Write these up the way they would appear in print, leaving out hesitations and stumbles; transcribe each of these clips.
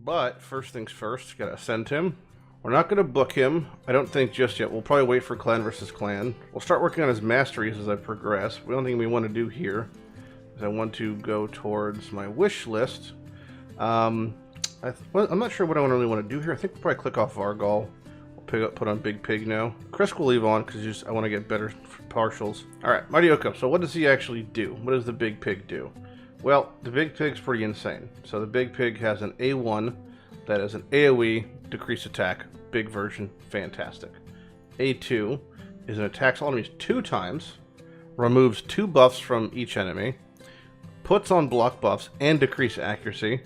But first things first, gotta send him. We're not gonna book him, I don't think just yet. We'll probably wait for clan versus clan. We'll start working on his masteries as I progress. The only thing we want to do here is I want to go towards my wish list. I'm not sure what I really want to do here. I think we'll probably click off Vargal. We'll put on Big Pig now. Chris will leave on because I want to get better partials. Alright, Marioko. So what does he actually do? What does the Big Pig do? Well, the Big Pig's pretty insane. So the Big Pig has an A1 that is an AoE, decrease attack, big version, fantastic. A2 is an attacks all enemies 2 times, removes 2 buffs from each enemy, puts on block buffs and decrease accuracy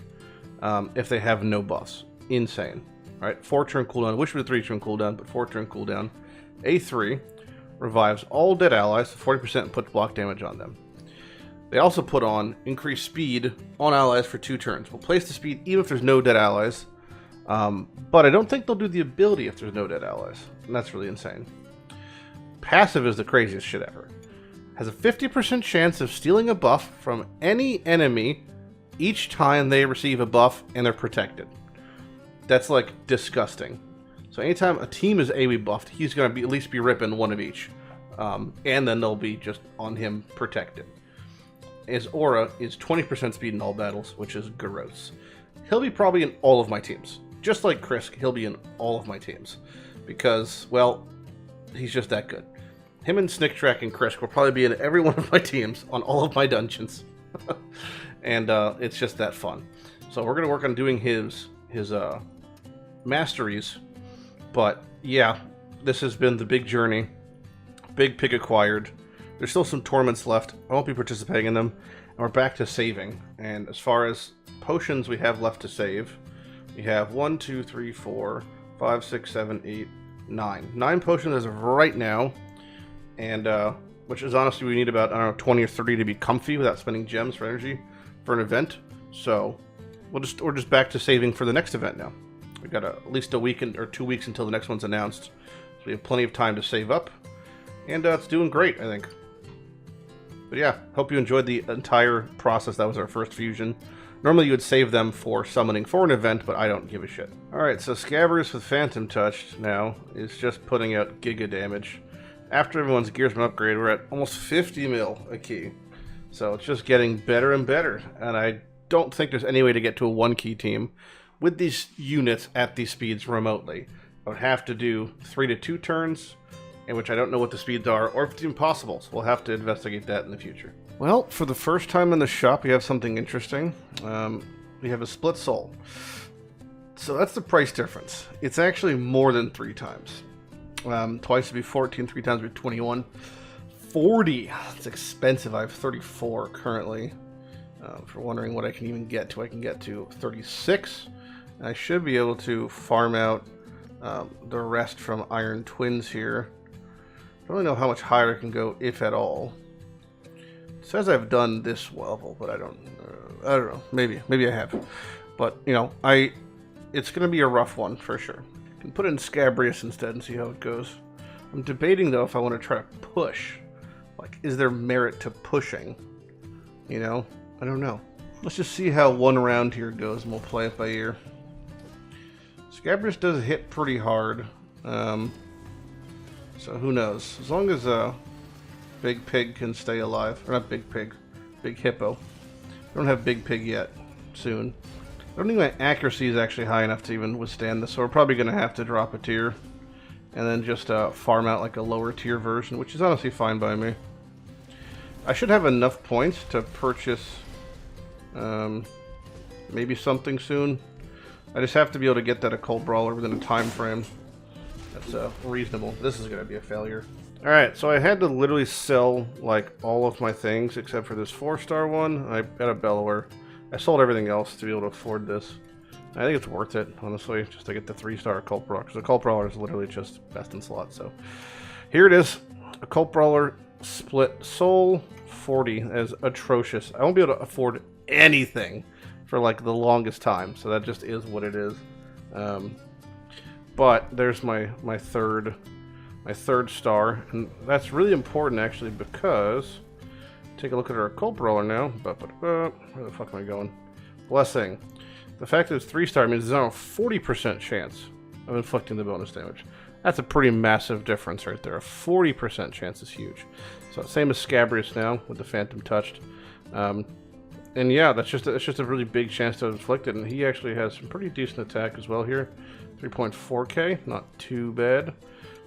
if they have no buffs. Insane. Alright, 4 turn cooldown. Wish it was a 3 turn cooldown, but 4 turn cooldown. A3 revives all dead allies to 40% and puts block damage on them. They also put on increased speed on allies for 2 turns. We'll place the speed even if there's no dead allies. But I don't think they'll do the ability if there's no dead allies. And that's really insane. Passive is the craziest shit ever. Has a 50% chance of stealing a buff from any enemy each time they receive a buff and they're protected. That's like disgusting. So anytime a team is AoE buffed, he's going to at least be ripping one of each. And then they'll be just on him protected. His aura is 20% speed in all battles, which is gross. He'll be probably in all of my teams. Just like Chris, he'll be in all of my teams. Because, well, he's just that good. Him and Snicktrack and Chris will probably be in every one of my teams on all of my dungeons. And it's just that fun. So we're going to work on doing his masteries. But, yeah, this has been the big journey. Big Pig acquired. There's still some tournaments left. I won't be participating in them. And we're back to saving. And as far as potions we have left to save, we have 1, 2, 3, 4, 5, 6, 7, 8, 9. 9 potions as of right now. And, which is honestly, we need about, I don't know, 20 or 30 to be comfy without spending gems for energy for an event. So, we're just back to saving for the next event now. We've got at least a week or 2 weeks until the next one's announced. So we have plenty of time to save up. And it's doing great, I think. But yeah, hope you enjoyed the entire process. That was our first fusion. Normally you would save them for summoning for an event, but I don't give a shit. Alright, so Scabbers with Phantom Touch now is just putting out giga damage. After everyone's gear's been upgraded, we're at almost 50 mil a key. So it's just getting better and better. And I don't think there's any way to get to a 1-key team with these units at these speeds remotely. I would have to do 3 to 2 turns, in which I don't know what the speeds are, or if it's even possible, so we'll have to investigate that in the future. Well, for the first time in the shop, we have something interesting. We have a split soul. So that's the price difference. It's actually more than 3 times. Twice would be 14, 3 times would be 21. 40! It's expensive. I have 34 currently. If you're wondering what I can even get to, I can get to 36. And I should be able to farm out the rest from Iron Twins here. I don't really know how much higher I can go, if at all. It says I've done this level, but I don't know. Maybe I have. But you know, it's going to be a rough one for sure. I can put in Scabrius instead and see how it goes. I'm debating though if I want to try to push. Like, is there merit to pushing? You know, I don't know. Let's just see how one round here goes, and we'll play it by ear. Scabrius does hit pretty hard. So who knows? As long as Big Pig can stay alive. Or not Big Pig. Big Hippo. I don't have Big Pig yet. Soon. I don't think my accuracy is actually high enough to even withstand this. So we're probably going to have to drop a tier. And then just farm out like a lower tier version. Which is honestly fine by me. I should have enough points to purchase maybe something soon. I just have to be able to get that Occult Brawler within a time frame. That's reasonable. This is going to be a failure. Alright, so I had to literally sell like all of my things except for this 4-star one. I got a Bellower. I sold everything else to be able to afford this. I think it's worth it, honestly, just to get the 3-star Occult Brawler. Because Occult Brawler is literally just best in slot. So here it is. Occult Brawler Split Soul 40 is atrocious. I won't be able to afford anything for like the longest time. So that just is what it is. But there's my third star, and that's really important actually because take a look at our Occult Brawler now. Where the fuck am I going? Blessing. The fact that it's 3-star means there's now a 40% chance of inflicting the bonus damage. That's a pretty massive difference right there. A 40% chance is huge. So same as Scabrius now with the Phantom Touched. And yeah, that's just a really big chance to inflict it. And he actually has some pretty decent attack as well here. 3.4k, not too bad.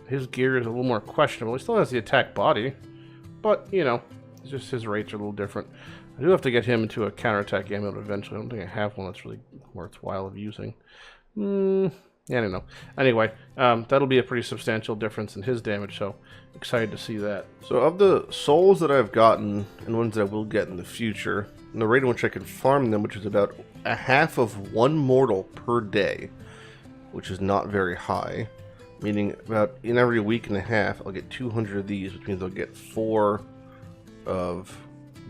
His gear is a little more questionable. He still has the attack body, but you know, it's just his rates are a little different. I do have to get him into a counterattack amulet eventually. I don't think I have one that's really worthwhile of using. Yeah, I don't know. Anyway, that'll be a pretty substantial difference in his damage, so excited to see that. So of the souls that I've gotten, and ones that I will get in the future, and the rate in which I can farm them, which is about a half of 1 mortal per day, which is not very high, meaning about in every week and a half, I'll get 200 of these, which means I'll get 4 of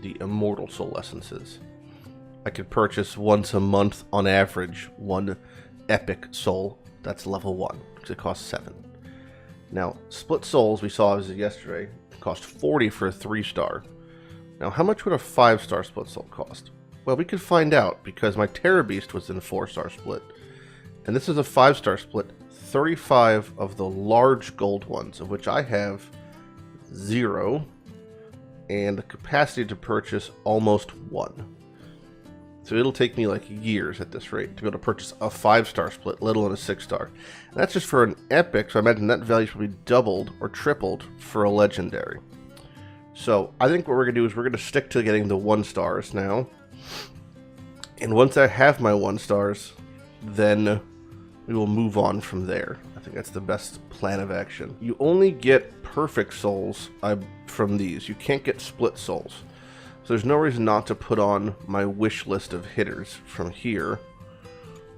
the immortal soul essences. I could purchase once a month on average 1 epic soul that's level 1 because it costs 7. Now split souls we saw as yesterday cost 40 for a 3-star. Now how much would a 5-star split soul cost? Well, we could find out because my Terror Beast was in a 4-star split, and this is a 5-star split. 35 of the large gold ones, of which I have 0, and the capacity to purchase almost 1. So it'll take me like years at this rate to be able to purchase a 5-star split, let alone a 6-star. And that's just for an epic, so I imagine that value should be doubled or tripled for a legendary. So I think what we're going to do is we're going to stick to getting the 1-stars now. And once I have my 1-stars, then we will move on from there. I think that's the best plan of action. You only get perfect souls from these. You can't get split souls. So there's no reason not to put on my wish list of hitters from here,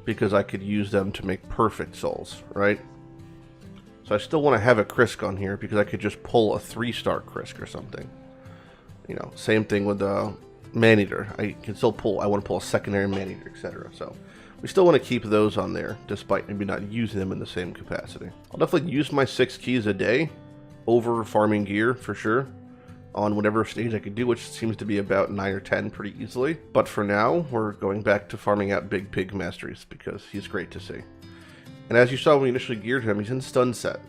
because I could use them to make perfect souls, right? So I still want to have a Krisk on here because I could just pull a 3-star Krisk or something. You know, same thing with the Maneater. I can still pull, I want to pull a secondary Maneater, etc. So we still want to keep those on there, despite maybe not using them in the same capacity. I'll definitely use my 6 keys a day over farming gear, for sure, on whatever stage I could do, which seems to be about 9 or 10 pretty easily. But for now, we're going back to farming out Big Pig Masteries, because he's great to see. And as you saw when we initially geared him, he's in stun set.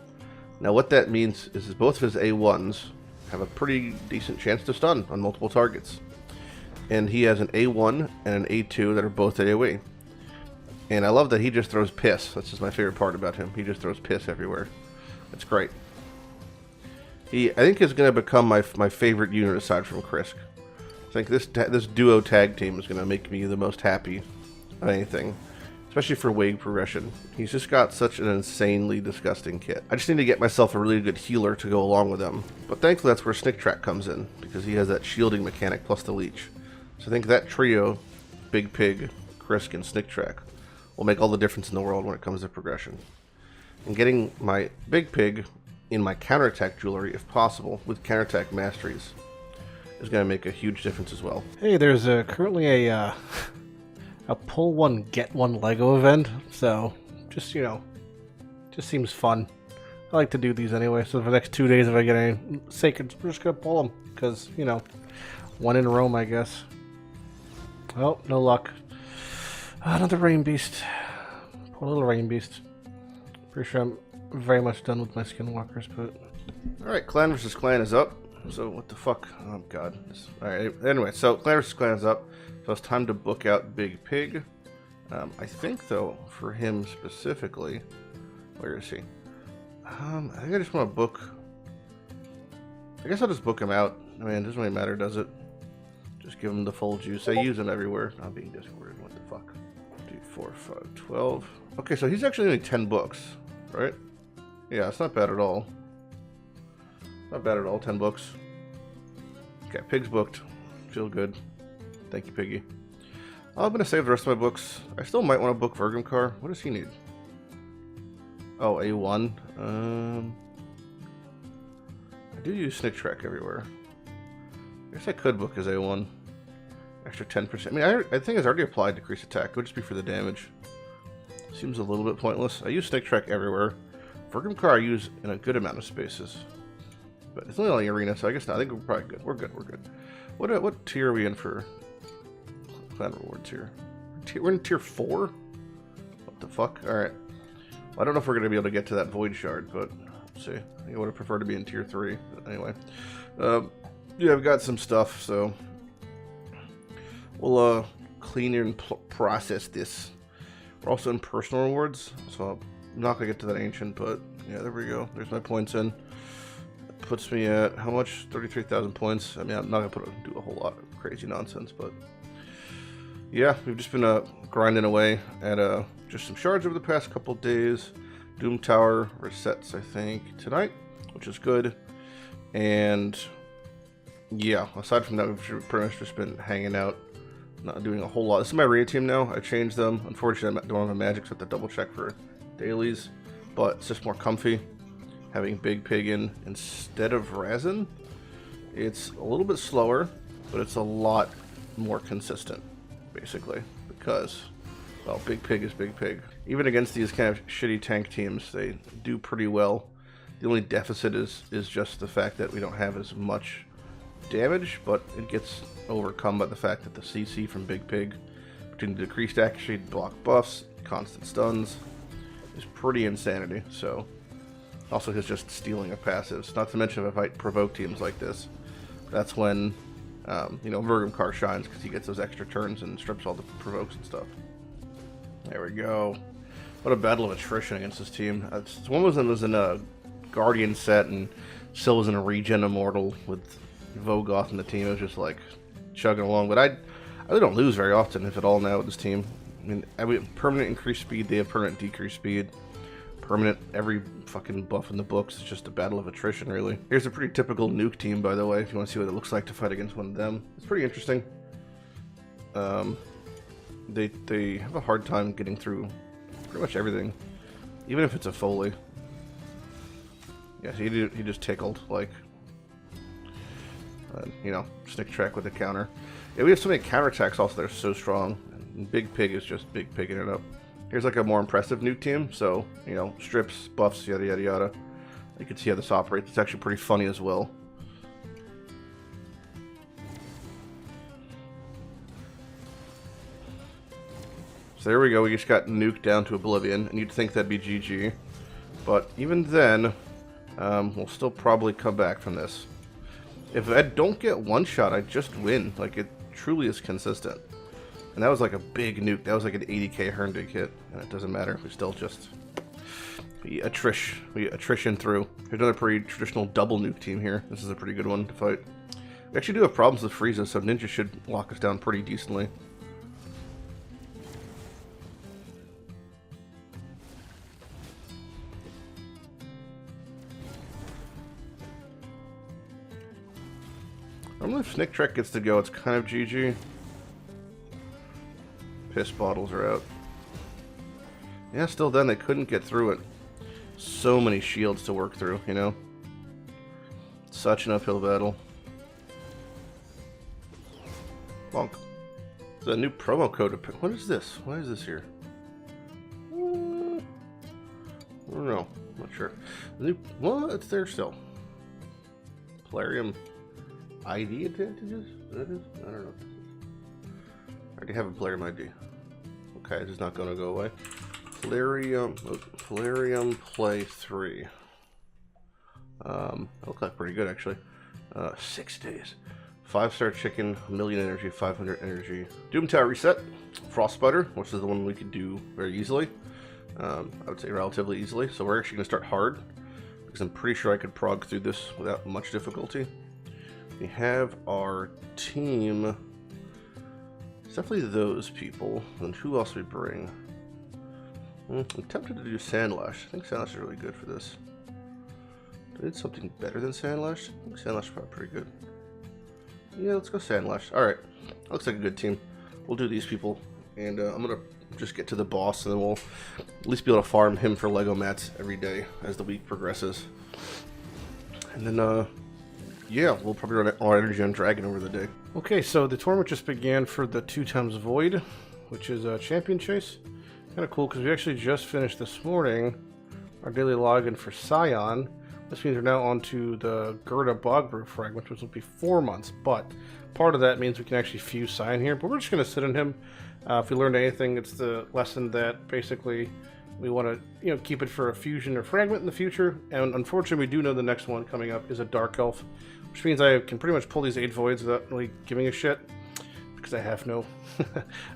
Now what that means is both of his A1s have a pretty decent chance to stun on multiple targets. And he has an A1 and an A2 that are both AoE. And I love that he just throws piss. That's just my favorite part about him. He just throws piss everywhere. That's great. I think is going to become my favorite unit aside from Krisk. I think this duo tag team is going to make me the most happy of anything. Especially for wave progression. He's just got such an insanely disgusting kit. I just need to get myself a really good healer to go along with him. But thankfully that's where Snick Track comes in, because he has that shielding mechanic plus the leech. So I think that trio, Big Pig, Krisk, and Snick Track, will make all the difference in the world when it comes to progression. And getting my Big Pig in my counterattack jewelry, if possible, with counterattack masteries, is going to make a huge difference as well. Hey, there's currently a pull one get one Lego event, so just, you know, just seems fun. I like to do these anyway, so for the next 2 days if I get any sacred, we're just gonna pull them, because, you know, one in Rome, I guess. Oh, no luck. Another Rain Beast. Poor little Rain Beast. Pretty sure I'm very much done with my Skinwalkers, but... Alright, Clan vs. Clan is up. So, what the fuck? Oh, God. Alright, anyway, so Clan vs. Clan is up. So it's time to book out Big Pig. I think, though, for him specifically... Where is he? I think I just want to book... I guess I'll just book him out. I mean, it doesn't really matter, does it? Just give him the full juice. I use him everywhere. Not being discorded. What the fuck? 2, 4, 5, 12. Okay, so he's actually only 10 books, right? Yeah, it's not bad at all. Not bad at all, 10 books. Okay, Pig's booked. Feel good. Thank you, Piggy. I'm going to save the rest of my books. I still might want to book Vergamcar. What does he need? Oh, A1. I do use Snick Track everywhere. I guess I could book his A1. Extra 10%. I mean, I think it's already applied decreased attack. It would just be for the damage. Seems a little bit pointless. I use Snick Track everywhere. Vergamcar I use in a good amount of spaces. But it's only arena, so I guess not. I think we're probably good. We're good. We're good. What tier are we in for clan rewards here? we're in tier 4? What the fuck? Alright. Well, I don't know if we're going to be able to get to that void shard, but let's see. I think I would have preferred to be in tier 3. But anyway. Yeah, I've got some stuff, so we'll clean and process this. We're also in personal rewards, so I'm not going to get to that ancient, but yeah, there we go. There's my points in. That puts me at, how much? 33,000 points. I mean, I'm not going to do a whole lot of crazy nonsense, but yeah, we've just been grinding away at just some shards over the past couple days. Doom Tower resets, I think, tonight, which is good. And yeah, aside from that, we've pretty much just been hanging out, not doing a whole lot. This is my arena team now. I changed them. Unfortunately, I don't have a magic, so I have to double check for dailies, but it's just more comfy having Big Pig in instead of Razin. It's a little bit slower, but it's a lot more consistent, basically, because, well, Big Pig is Big Pig. Even against these kind of shitty tank teams, they do pretty well. The only deficit is just the fact that we don't have as much damage, but it gets overcome by the fact that the CC from Big Pig, between the decreased accuracy, block buffs, constant stuns, is pretty insanity. So also his just stealing of passives, not to mention if I fight provoke teams like this, that's when you know, Vergum shines, because he gets those extra turns and strips all the provokes and stuff. There we go. What a battle of attrition against this team. One of them was in a Guardian set, and Syl was in a regen immortal with Vogoth in the team. It was just like chugging along, but I really don't lose very often, if at all, now with this team. I mean, permanent increased speed, they have permanent decreased speed. Permanent every fucking buff in the books. It's just a battle of attrition, really. Here's a pretty typical nuke team, by the way, if you want to see what it looks like to fight against one of them. It's pretty interesting. They have a hard time getting through pretty much everything, even if it's a Foley. Yeah, he just tickled, like, you know, Snick Track with a counter. Yeah, we have so many counterattacks also that are so strong. And Big Pig is just Big Pigging it up. Here's like a more impressive nuke team, so, you know, strips, buffs, yada yada yada. You can see how this operates. It's actually pretty funny as well. So there we go, we just got nuked down to oblivion, and you'd think that'd be GG. But even then, we'll still probably come back from this. If I don't get one shot, I just win. Like, it truly is consistent. And that was like a big nuke. That was like an 80k Herndig hit. And it doesn't matter. We still just... We attrition through. Here's another pretty traditional double nuke team here. This is a pretty good one to fight. We actually do have problems with Frieza, so Ninja should lock us down pretty decently. Normally if Snick Trek gets to go, it's kind of GG. Piss bottles are out. Yeah, still then, they couldn't get through it. So many shields to work through, you know? Such an uphill battle. Bonk. There's a new promo code. What is this? Why is this here? I don't know. I'm not sure. Well, it's there still. Polarium ID advantages? That is? I don't know. I already have a Polarium ID. Okay, this is not going to go away. Polarium Play 3. That looks like pretty good, actually. 6 days. 5-star chicken, 1,000,000 energy, 500 energy. Doom Tower reset. Frostbiter, which is the one we could do very easily. I would say relatively easily. So we're actually going to start hard, because I'm pretty sure I could prog through this without much difficulty. We have our team. It's definitely those people. And who else we bring? I'm tempted to do Sandlash. I think Sandlash is really good for this. Do I need something better than Sandlash? I think Sandlash is probably pretty good. Yeah, let's go Sandlash. Alright. Looks like a good team. We'll do these people. And I'm going to just get to the boss, and then we'll at least be able to farm him for Lego mats every day as the week progresses. And then, yeah, we'll probably run our energy on Dragon over the day. Okay, so the tournament just began for the 2x Void, which is a champion chase. Kind of cool, because we actually just finished this morning our daily login for Scion, This means we're now on to the Gerda Bogbrew fragment, which will be 4 months, but part of that means we can actually fuse Cyan here, but we're just going to sit on him. If we learned anything, it's the lesson that basically we want to keep it for a fusion or fragment in the future, and unfortunately we do know the next one coming up is a Dark Elf, which means I can pretty much pull these 8 Voids without really giving a shit, because I have no...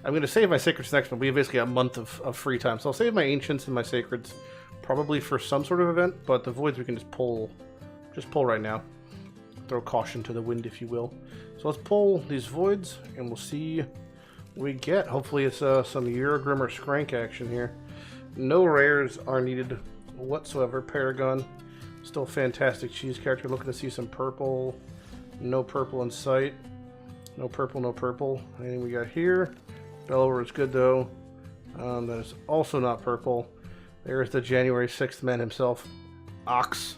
I'm going to save my Sacreds next one. We have basically a month of free time, so I'll save my Ancients and my Sacreds probably for some sort of event, but the Voids we can just pull right now. Throw caution to the wind, if you will. So let's pull these Voids, and we'll see what we get. Hopefully it's some Eurogrim or Skrank action here. No rares are needed whatsoever. Paragon, still a fantastic cheese character. Looking to see some purple. No purple in sight. No purple, no purple. Anything we got here? Bellower is good, though. That is also not purple. There's the January 6th man himself, Ox.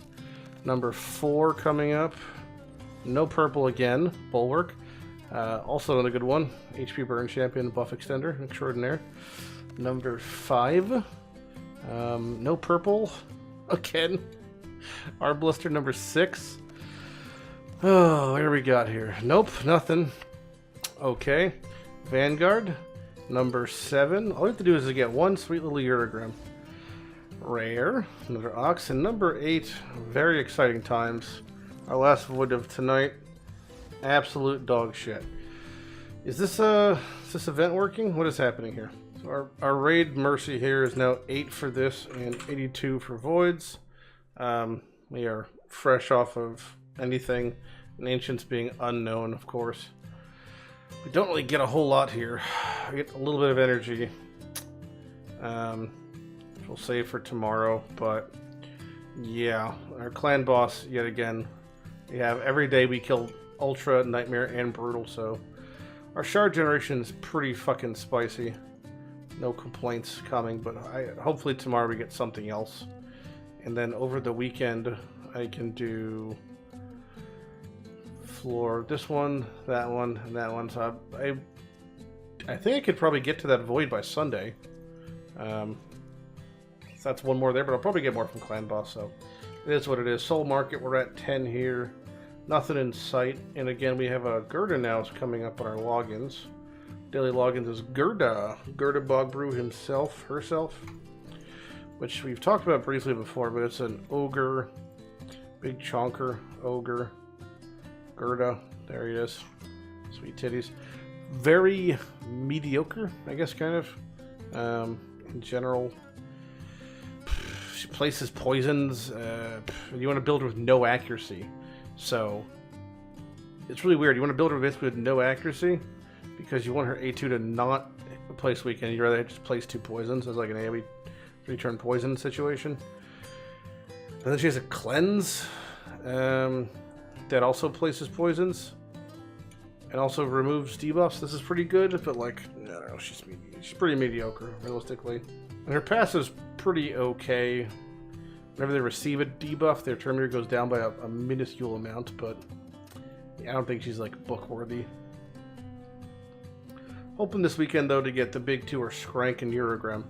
Number 4 coming up. No purple again. Bulwark. Also another good one. HP Burn Champion Buff Extender Extraordinaire. Number 5. No purple. Again. Arblister number 6. Oh, what do we got here? Nope, nothing. Okay. Vanguard. Number 7. All we have to do is to get one sweet little Eurogrim. Rare, another Ox, and number 8, very exciting times. Our last void of tonight, absolute dog shit. Is this event working? What is happening here? So our raid mercy here is now 8 for this and 82 for voids. We are fresh off of anything, and Ancients being unknown, of course. We don't really get a whole lot here. We get a little bit of energy. We'll save for tomorrow, but yeah, our clan boss yet again. We have every day we kill Ultra, Nightmare, and Brutal, so our shard generation is pretty fucking spicy. No complaints coming, but hopefully tomorrow we get something else. And then over the weekend, I can do floor this one, that one, and that one. So I think I could probably get to that void by Sunday. So that's one more there, but I'll probably get more from Clan Boss, so it is what it is. Soul Market, we're at 10 here. Nothing in sight. And again, we have a Gerda now coming up on our logins. Daily logins is Gerda. Gerda Bogbrew herself. Which we've talked about briefly before, but it's an ogre. Big chonker. Ogre. Gerda. There he is. Sweet titties. Very mediocre, I guess, kind of. In general. She places poisons. You want to build her with no accuracy. So, it's really weird. You want to build her basically with no accuracy because you want her A2 to not place weaken. You'd rather just place 2 poisons as like an AoE 3-turn poison situation. And then she has a cleanse that also places poisons and also removes debuffs. This is pretty good, but like, I don't know, she's pretty mediocre, realistically. And her passive's pretty okay. Whenever they receive a debuff, their turn meter goes down by a minuscule amount, but yeah, I don't think she's like book worthy. Hoping this weekend though to get the big 2 are Skrank and Eurogrim.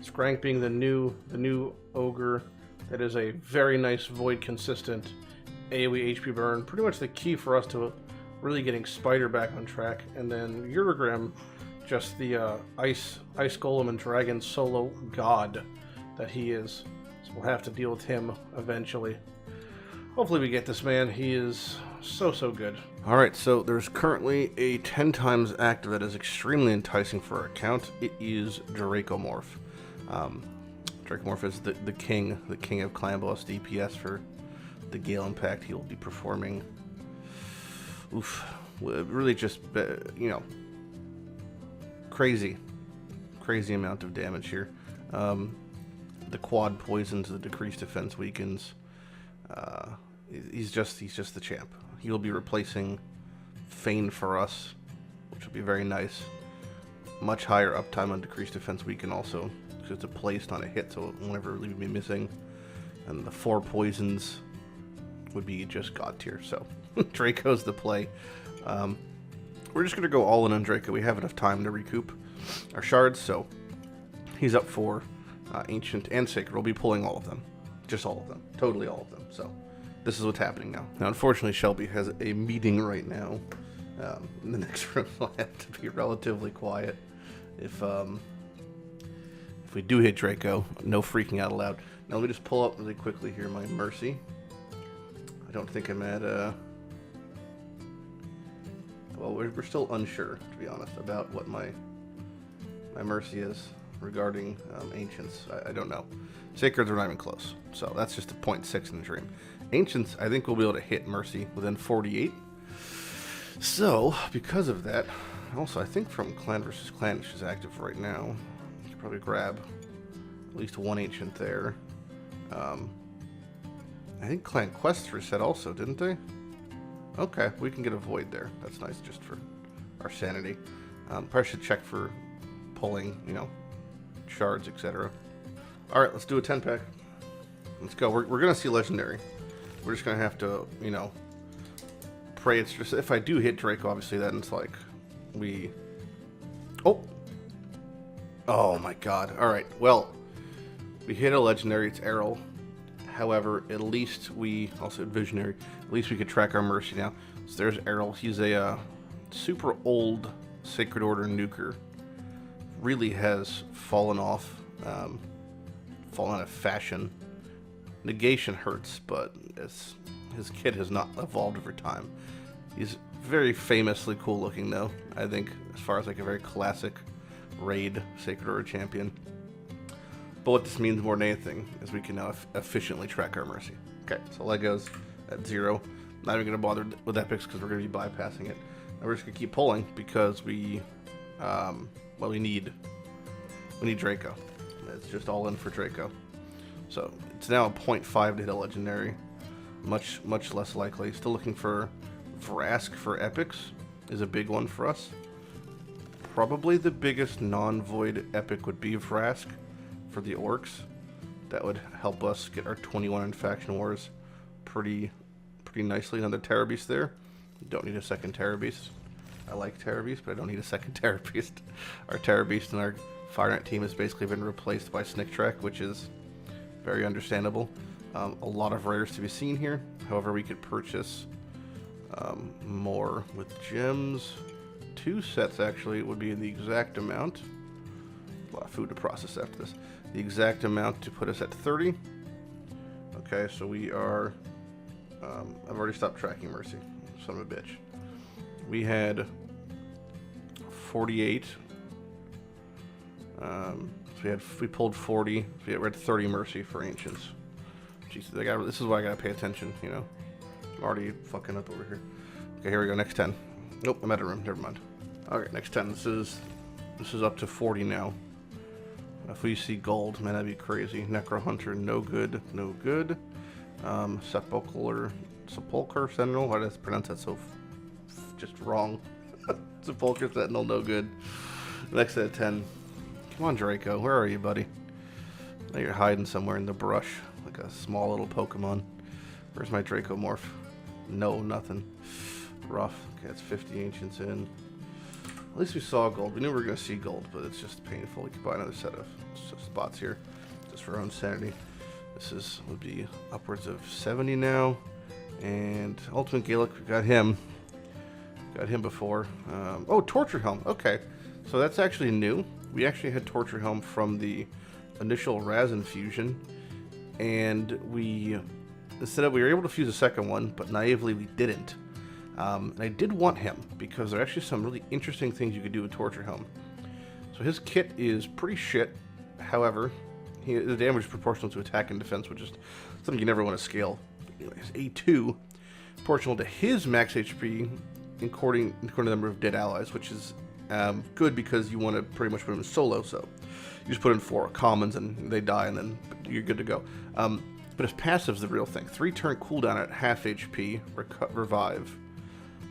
Skrank being the new ogre that is a very nice void consistent AoE HP burn. Pretty much the key for us to really getting Spider back on track. And then Eurogrim, just the ice golem and dragon solo god that he is. So we'll have to deal with him eventually. Hopefully we get this man. He is so good. Alright, so there's currently a 10 times active that is extremely enticing for our account. It is Dracomorph. Dracomorph is the king of Clan Boss DPS for the Gaellen Pact. He'll be performing really just, crazy amount of damage here. The quad poisons, the decreased defense weakens. He's just the champ. He'll be replacing Fane for us, which will be very nice. Much higher uptime on decreased defense weaken also, because it's placed on a hit, so it won't ever really be missing. And the 4 poisons would be just god tier. So Draco's the play. We're just gonna go all in on Draco. We have enough time to recoup our shards, so he's up for Ancient and Sacred. We'll be pulling all of them, just all of them, totally all of them. So this is what's happening now. Now, unfortunately, Shelby has a meeting right now. In the next room, so I have to be relatively quiet. If we do hit Draco, no freaking out aloud. Now, let me just pull up really quickly here my Mercy. I don't think I'm at, well, we're still unsure, to be honest, about what my Mercy is regarding Ancients. I don't know. Sacreds are not even close, so that's just a 0.6 in the dream. Ancients, I think we'll be able to hit Mercy within 48. So, because of that, also I think from Clan versus Clan, which is active right now, you could probably grab at least one Ancient there. I think Clan Quests reset also, didn't they? Okay, we can get a Void there. That's nice just for our sanity. Probably should check for pulling, you know, shards, etc. Alright, let's do a 10-pack. Let's go. We're going to see Legendary. We're just going to have to, you know, pray it's just... If I do hit Draco, obviously, then it's like we... Oh! Oh my god. Alright, well, we hit a Legendary. It's Errol. However, at least we... Also Visionary. At least we could track our Mercy now. So there's Errol. He's a super old Sacred Order nuker. Really has fallen off. Fallen out of fashion. Negation hurts, but his kit has not evolved over time. He's very famously cool looking, though. I think, as far as like a very classic raid Sacred Order champion. But what this means more than anything is we can now efficiently track our Mercy. Okay, so Legos at 0. Not even going to bother with epics because we're going to be bypassing it. And we're just going to keep pulling because we, well, we need Draco. It's just all in for Draco. So it's now a 0.5 to hit a Legendary. Much less likely. Still looking for Vrask for epics is a big one for us. Probably the biggest non-void epic would be Vrask for the Orcs. That would help us get our 21 in Faction Wars pretty nicely. Another Terror Beast there. Don't need a second Terror Beast. I like Terror Beast, but I don't need a second Terror Beast. Our Terror Beast and our Fire Knight team has basically been replaced by Snick Track, which is very understandable. A lot of rares to be seen here. However, we could purchase more with gems. 2 sets actually would be the exact amount. A lot of food to process after this. The exact amount to put us at 30. Okay, so we are... I've already stopped tracking Mercy. Son of a bitch. We had 48. So we pulled 40. So we're at 30 Mercy for Ancients. Jesus, this is why I gotta pay attention, you know. I'm already fucking up over here. Okay, here we go. Next 10. Nope, I'm out of room. Never mind. Alright, next 10. This is up to 40 now. If we see gold, man, that'd be crazy. Necro Hunter, no good, no good. Sepulchre Sentinel. Why did I pronounce that so just wrong? Sepulchre Sentinel, no good. Next at 10. Come on, Draco. Where are you, buddy? Now you're hiding somewhere in the brush, like a small little Pokemon. Where's my Draco morph? No, nothing. Rough. Okay, it's 50 Ancients in. At least we saw gold. We knew we were going to see gold, but it's just painful. We could buy another set of spots here, just for our own sanity. This would be upwards of 70 now. And Ultimate Gaelic, we got him. Got him before. Oh, Torture Helm. Okay, so that's actually new. We actually had Torture Helm from the initial Raz infusion, and we were able to fuse a second one, but naively we didn't. And I did want him because there are actually some really interesting things you could do with Torture Helm. So his kit is pretty shit. However, the damage is proportional to attack and defense, which is something you never want to scale. His A2 proportional to his max HP, according to the number of dead allies, which is good because you want to pretty much put him in solo. So you just put in 4 commons and they die, and then you're good to go. But his passive's the real thing. 3-turn cooldown at half HP, revive.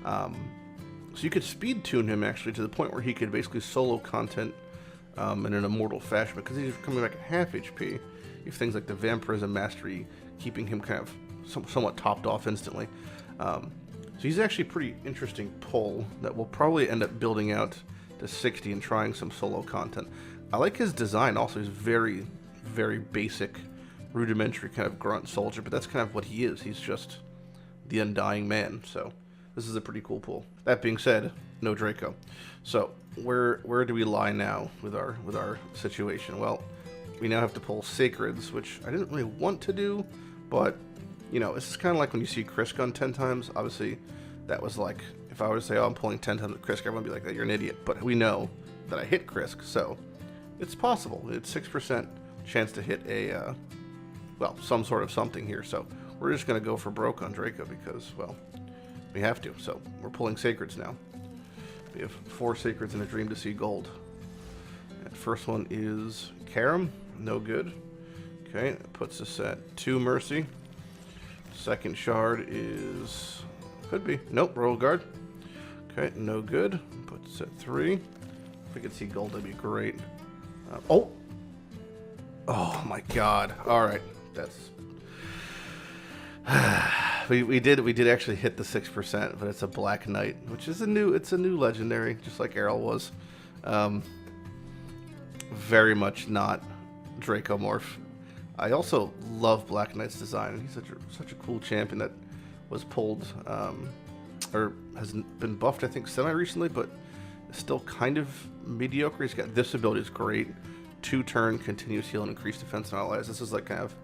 So you could speed tune him actually to the point where he could basically solo content in an immortal fashion, because he's coming back at half HP. You have things like the Vampirism Mastery, keeping him kind of somewhat topped off instantly. So he's actually a pretty interesting pull that will probably end up building out to 60 and trying some solo content. I like his design also. He's very, very basic rudimentary kind of grunt soldier, but that's kind of what he is. He's just the undying man. So this is a pretty cool pull. That being said, no Draco. So where do we lie now with our situation? Well, we now have to pull Sacreds, which I didn't really want to do, but you know, it's kind of like when you see Chris gun 10 times. Obviously, that was like, if I were to say, oh, I'm pulling 10 times with Chris, everyone would be like, oh, you're an idiot. But we know that I hit Chris, so it's possible. It's 6% chance to hit a, well, some sort of something here. So we're just going to go for broke on Draco because, well, we have to. So we're pulling Sacreds now. We have 4 Sacreds and a Dream to see gold. And first one is Karam, no good. Okay, that puts us at 2 Mercy. Second shard is, could be, nope, Royal Guard. Okay, no good. Puts us at 3. If we could see gold, that'd be great. Oh my God! All right, that's we did actually hit the 6%, but it's a Black Knight, which is a new legendary, just like Errol was. Very much not Dracomorph. I also love Black Knight's design. He's such a cool champion that was pulled, or has been buffed, I think, semi-recently, but is still kind of mediocre. He's got this ability is great. 2-turn, continuous heal, and increased defense on allies. This is like kind of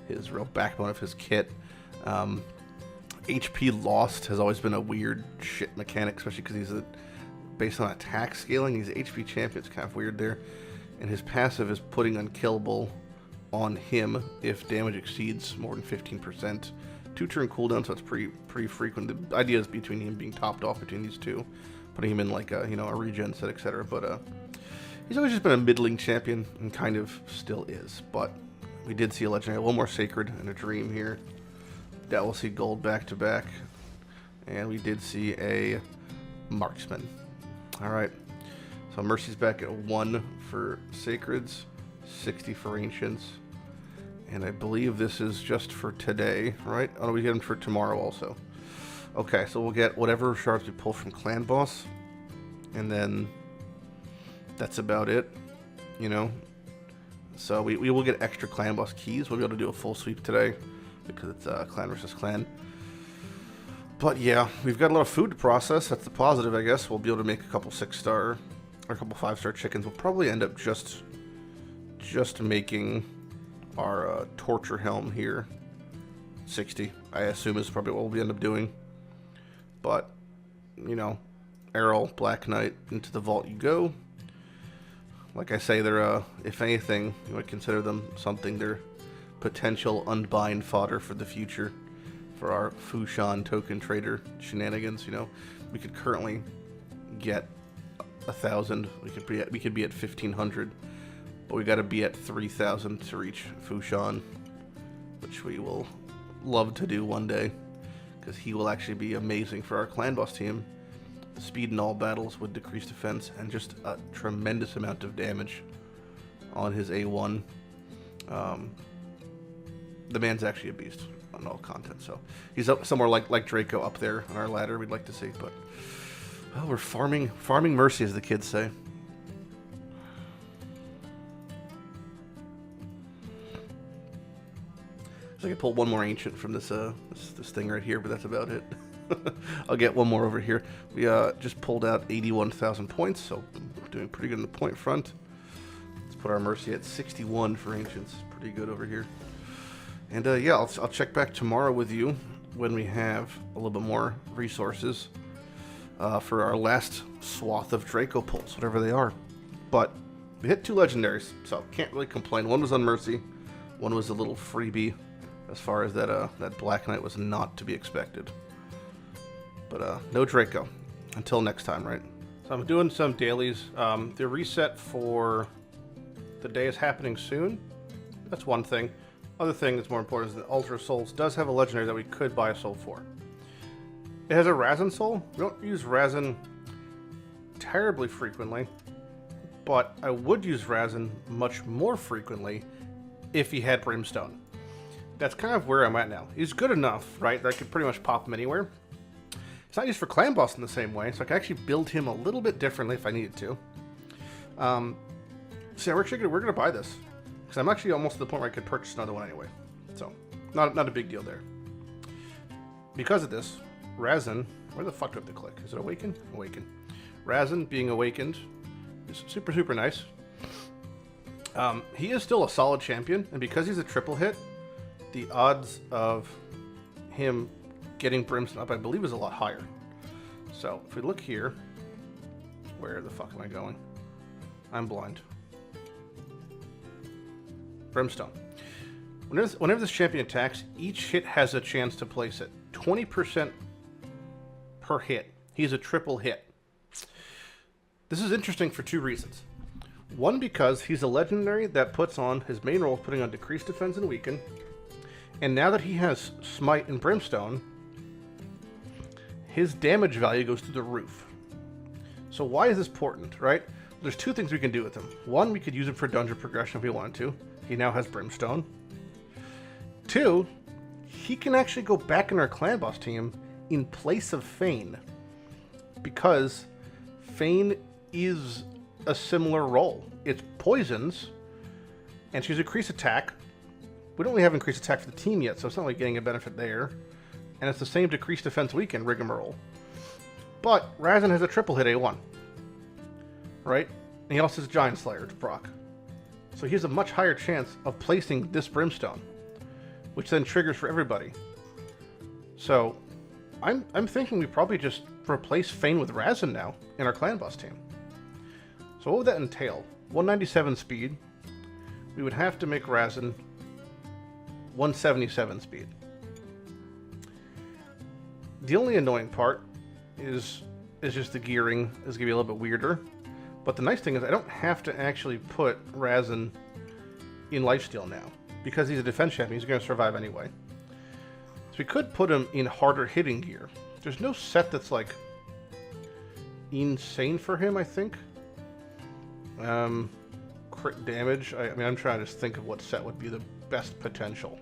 his real backbone of his kit. HP lost has always been a weird shit mechanic, especially because he's based on attack scaling. He's an HP champion. It's kind of weird there. And his passive is putting unkillable on him if damage exceeds more than 15%. 2-turn cooldown, so it's pretty frequent. The idea is between him being topped off between these two, putting him in like a, you know, a regen set, etc. But he's always just been a middling champion and kind of still is. But we did see a legendary, one more Sacred and a Dream here. That will see gold back to back, and we did see a Marksman. All right, so Mercy's back at 1 for Sacreds, 60 for Ancients. And I believe this is just for today, right? Oh, we get them for tomorrow also. Okay, so we'll get whatever shards we pull from Clan Boss. And then that's about it, you know? So we will get extra Clan Boss keys. We'll be able to do a full sweep today because it's clan versus clan. But yeah, we've got a lot of food to process. That's the positive, I guess. We'll be able to make a couple 6-star or a couple 5-star chickens. We'll probably end up just making our torture helm here 60, I assume, is probably what we'll end up doing. But you know, Errol, Black Knight, into the vault you go. Like I say, they're if anything, you would consider them something. They're potential unbind fodder for the future for our Fushan token trader shenanigans. You know, we could currently get 1,000. We could be at 1,500. But we got to be at 3,000 to reach Fushan, which we will love to do one day, because he will actually be amazing for our clan boss team. Speed in all battles with decreased defense and just a tremendous amount of damage on his A1. The man's actually a beast on all content, so he's up somewhere like Draco up there on our ladder. We'd like to see, but well, we're farming mercy, as the kids say. I could pull one more ancient from this this thing right here, but that's about it. I'll get one more over here. We just pulled out 81,000 points, so we're doing pretty good in the point front. Let's put our mercy at 61 for ancients. Pretty good over here. And yeah, I'll check back tomorrow with you when we have a little bit more resources for our last swath of Draco pulls, whatever they are. But we hit 2 legendaries, so can't really complain. One was on mercy, one was a little freebie. As far as that Black Knight was not to be expected. But no Draco. Until next time, right? So I'm doing some dailies. The reset for the day is happening soon. That's one thing. Other thing that's more important is that Altar of Souls does have a legendary that we could buy a soul for. It has a Razin soul. We don't use Razin terribly frequently, but I would use Razin much more frequently if he had Brimstone. That's kind of where I'm at now. He's good enough, right, that I could pretty much pop him anywhere. It's not used for clan boss in the same way, so I can actually build him a little bit differently if I needed to. So yeah, we're gonna buy this. Because I'm actually almost to the point where I could purchase another one anyway. So, not a big deal there. Because of this, Razin, where the fuck do I have to click? Is it Awaken? Awaken. Razin being awakened is super, super nice. He is still a solid champion, and because he's a triple hit, the odds of him getting Brimstone up, I believe, is a lot higher. So, if we look here, where the fuck am I going? I'm blind. Brimstone. Whenever this champion attacks, each hit has a chance to place it. 20% per hit. He's a triple hit. This is interesting for two reasons. One, because he's a legendary that puts on, his main role is putting on decreased defense and weaken. And now that he has Smite and Brimstone, his damage value goes through the roof. So why is this important, right? There's two things we can do with him. One, we could use him for dungeon progression if we wanted to. He now has Brimstone. Two, he can actually go back in our clan boss team in place of Fane. Because Fane is a similar role. It's poisons, and she's increased attack. We don't really have increased attack for the team yet, so it's not like getting a benefit there. And it's the same decreased defense weaken rigmarole. But Razin has a triple hit A1. Right? And he also has Giant Slayer to proc. So he has a much higher chance of placing this Brimstone, which then triggers for everybody. So I'm thinking we probably just replace Fane with Razin now in our clan boss team. So what would that entail? 197 speed. We would have to make Razin 177 speed. The only annoying part is just the gearing is going to be a little bit weirder. But the nice thing is I don't have to actually put Razin in lifesteal now. Because he's a defense champion, he's going to survive anyway. So we could put him in harder hitting gear. There's no set that's like insane for him, I think. Crit damage. I mean, I'm trying to think of what set would be the best potential.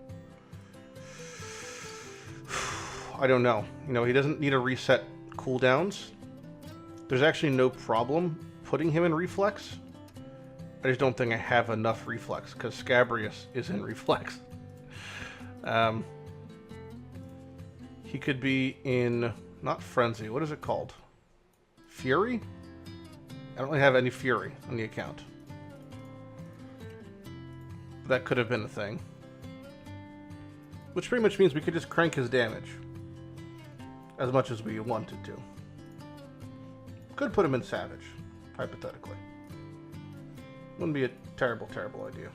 I don't know. You know, he doesn't need to reset cooldowns. There's actually no problem putting him in reflex. I just don't think I have enough reflex because Scabrius is in reflex. He could be in, not Frenzy, what is it called? Fury? I don't really have any Fury on the account. That could have been a thing. Which pretty much means we could just crank his damage as much as we wanted to. Could put him in Savage, hypothetically. Wouldn't be a terrible, terrible idea.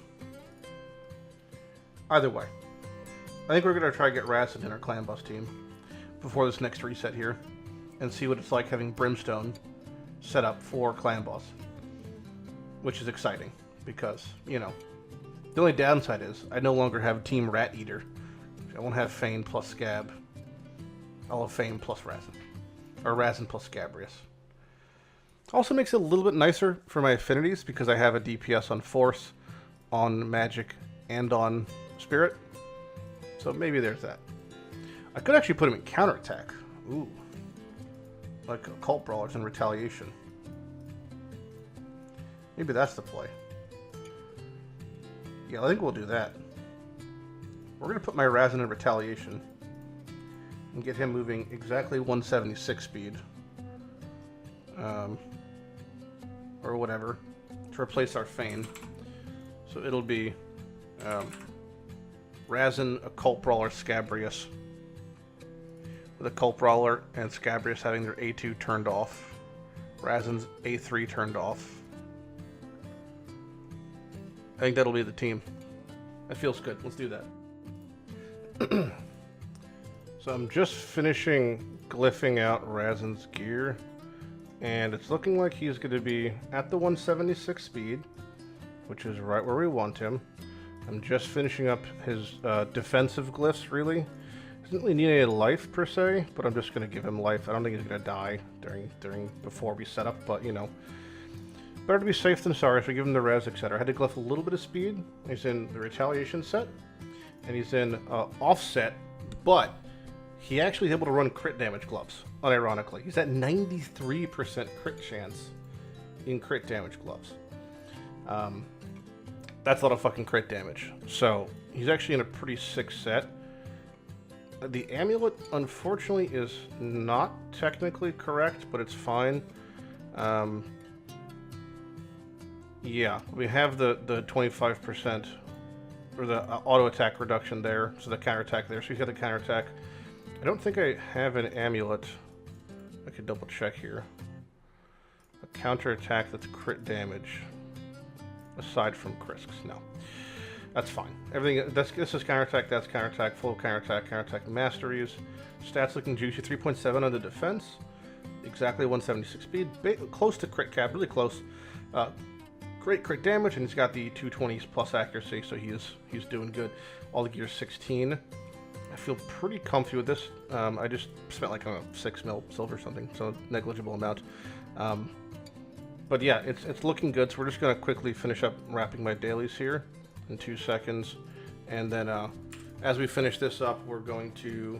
Either way, I think we're going to try to get Razin in our clan boss team before this next reset here and see what it's like having Brimstone set up for clan boss. Which is exciting because, you know, the only downside is I no longer have Team Rat Eater. I won't have Fane plus Scab. I'll have Fane plus Razin. Or Razin plus Scabrius. Also makes it a little bit nicer for my affinities because I have a DPS on Force, on Magic, and on Spirit. So maybe there's that. I could actually put him in counterattack. Ooh. Like Occult Brawlers in Retaliation. Maybe that's the play. Yeah, I think we'll do that. We're going to put my Razin in Retaliation and get him moving exactly 176 speed. Or whatever, to replace our Fane. So it'll be Razin, Occult Brawler, Scabrius. With Occult Brawler and Scabrius having their A2 turned off. Razin's A3 turned off. I think that'll be the team. That feels good. Let's do that. So I'm just finishing glyphing out Razin's gear. And it's looking like he's going to be at the 176 speed, which is right where we want him. I'm just finishing up his defensive glyphs, really. Doesn't really need any life, per se, but I'm just going to give him life. I don't think he's going to die before we set up, but, you know. Better to be safe than sorry, so we give him the res, etc. I had to glyph a little bit of speed. He's in the Retaliation set, and he's in Offset, but he actually is able to run crit damage gloves, unironically. He's at 93% crit chance in crit damage gloves. That's a lot of fucking crit damage. So, he's actually in a pretty sick set. The amulet, unfortunately, is not technically correct, but it's fine. Yeah, we have the 25%, or the auto attack reduction there, so the counterattack there. So he's got the counterattack. I don't think I have an amulet. I could double check here. A counterattack that's crit damage, aside from Krisk's. No, that's fine. Everything. This is counterattack. That's counterattack. Full counterattack. Counterattack masteries. Stats looking juicy. 3.7 on the defense. Exactly 176 speed. Close to crit cap. Really close. Great crit damage, and he's got the 220s plus accuracy, so he's doing good. All the gear 16. I feel pretty comfy with this. I just spent like 6 mil silver or something, so negligible amount. But yeah, it's looking good. So we're just gonna quickly finish up wrapping my dailies here in 2 seconds, and then as we finish this up, we're going to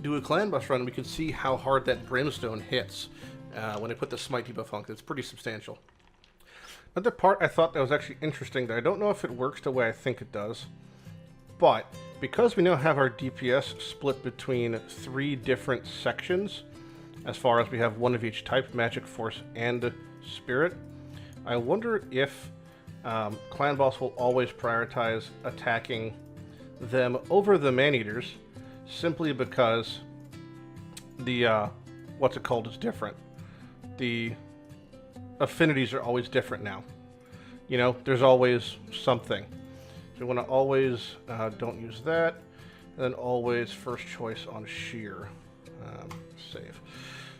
do a clan bus run. We can see how hard that brimstone hits when I put the smite debuff on. It's pretty substantial. Another part I thought that was actually interesting, that I don't know if it works the way I think it does, but because we now have our DPS split between 3 different sections, as far as we have one of each type, magic, force, and spirit, I wonder if clan boss will always prioritize attacking them over the man-eaters, simply because the what's it called is different. The affinities are always different now. You know, there's always something. So we want to always don't use that, and then always first choice on sheer. Save.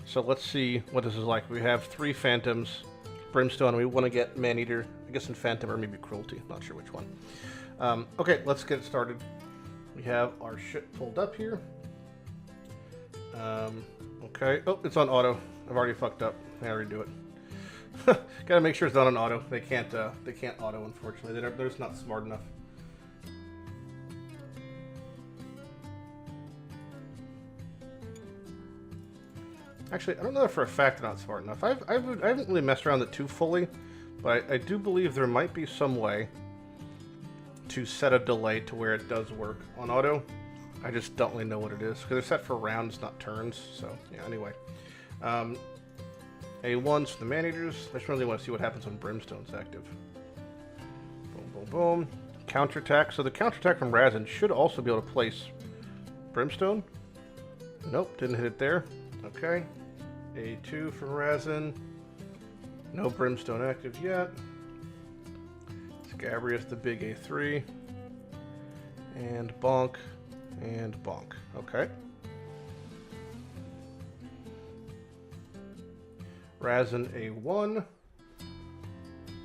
So let's see what this is like. We have 3 phantoms, brimstone. We want to get man-eater. I guess in phantom or maybe cruelty. Not sure which one. Okay, let's get started. We have our shit pulled up here. Okay. Oh, it's on auto. I've already fucked up. I already do it. Gotta make sure it's not on auto. They can't auto, unfortunately. They're just not smart enough. Actually, I don't know if for a fact they're not smart enough. I haven't really messed around with it too fully, but I do believe there might be some way to set a delay to where it does work on auto. I just don't really know what it is, because they're set for rounds, not turns. So, yeah, anyway. A1's for the man-eaters. I just really want to see what happens when Brimstone's active. Boom, boom, boom. Counterattack. So the counterattack from Razin should also be able to place Brimstone. Nope, didn't hit it there. Okay. A2 from Razin. No Brimstone active yet. Scabrius, the big A3. And bonk. And bonk. Okay. Razin A1.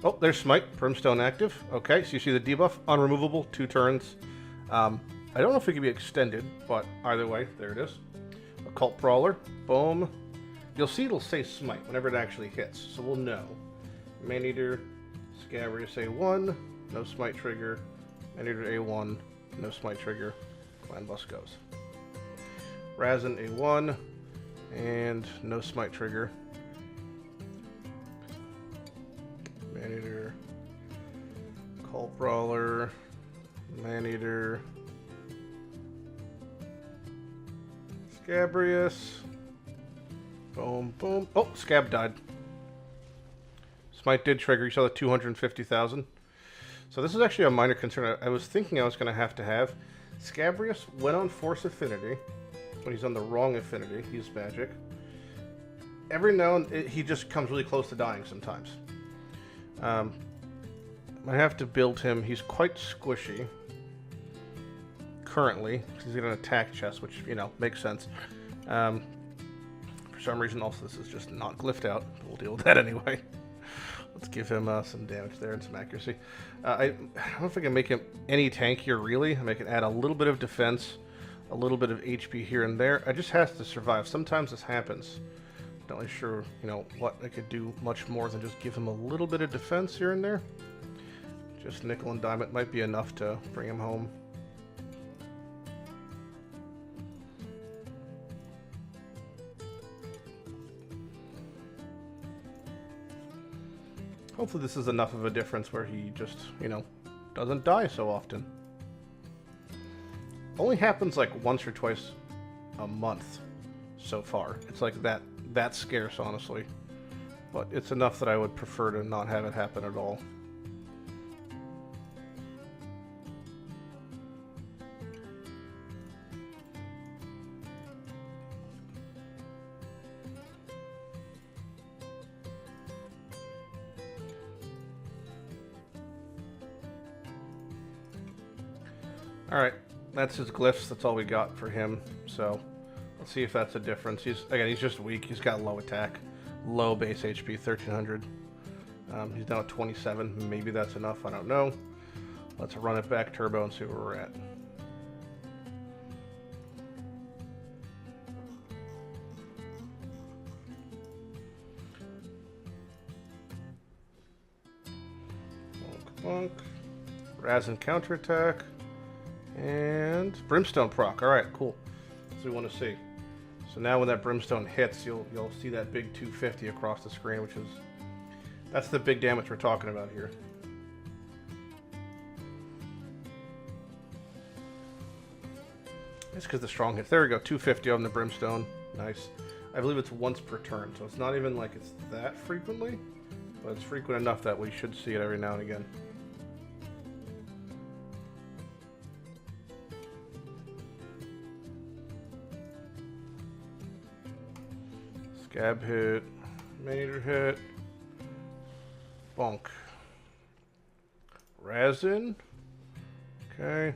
Oh, there's Smite. Brimstone active. Okay, so you see the debuff. Unremovable. 2 turns. I don't know if it can be extended, but either way, there it is. Occult Brawler. Boom. You'll see it'll say Smite whenever it actually hits, so we'll know. Man-eater. Scabrius A1. No Smite trigger. Man-eater A1. No Smite trigger. Clan Bus goes. Razin A1. And no Smite trigger. Man-eater, Cult Brawler, Man-eater, Scabrius, boom, boom. Oh, Scab died. Smite did trigger. You saw the 250,000. So this is actually a minor concern. I was thinking I was going to have Scabrius when on Force Affinity. When he's on the wrong affinity, he's magic. Every now and then, he just comes really close to dying sometimes. I have to build him. He's quite squishy currently. He's got an attack chest, which, you know, makes sense. For some reason, also, this is just not glyphed out. But we'll deal with that anyway. Let's give him some damage there and some accuracy. I don't know if I can make him any tankier, really. I can add a little bit of defense, a little bit of HP here and there. It just has to survive. Sometimes this happens. Not really sure, you know, what I could do much more than just give him a little bit of defense here and there. Just nickel and dime it might be enough to bring him home. Hopefully this is enough of a difference where he just, you know, doesn't die so often. Only happens like once or twice a month so far. It's like that scarce, honestly. But it's enough that I would prefer to not have it happen at all. Alright, that's his glyphs. That's all we got for him. So, let's see if that's a difference. He's just weak. He's got low attack. Low base HP, 1300. He's now at 27. Maybe that's enough. I don't know. Let's run it back turbo and see where we're at. Bonk, bonk. Raz and counterattack. And Brimstone proc. Alright, cool. That's what we want to see. So now when that Brimstone hits, you'll see that big 250 across the screen, which is... That's the big damage we're talking about here. It's because the strong hits. There we go, 250 on the Brimstone. Nice. I believe it's once per turn, so it's not even like it's that frequently, but it's frequent enough that we should see it every now and again. Scab hit, major hit, bonk. Razin, okay.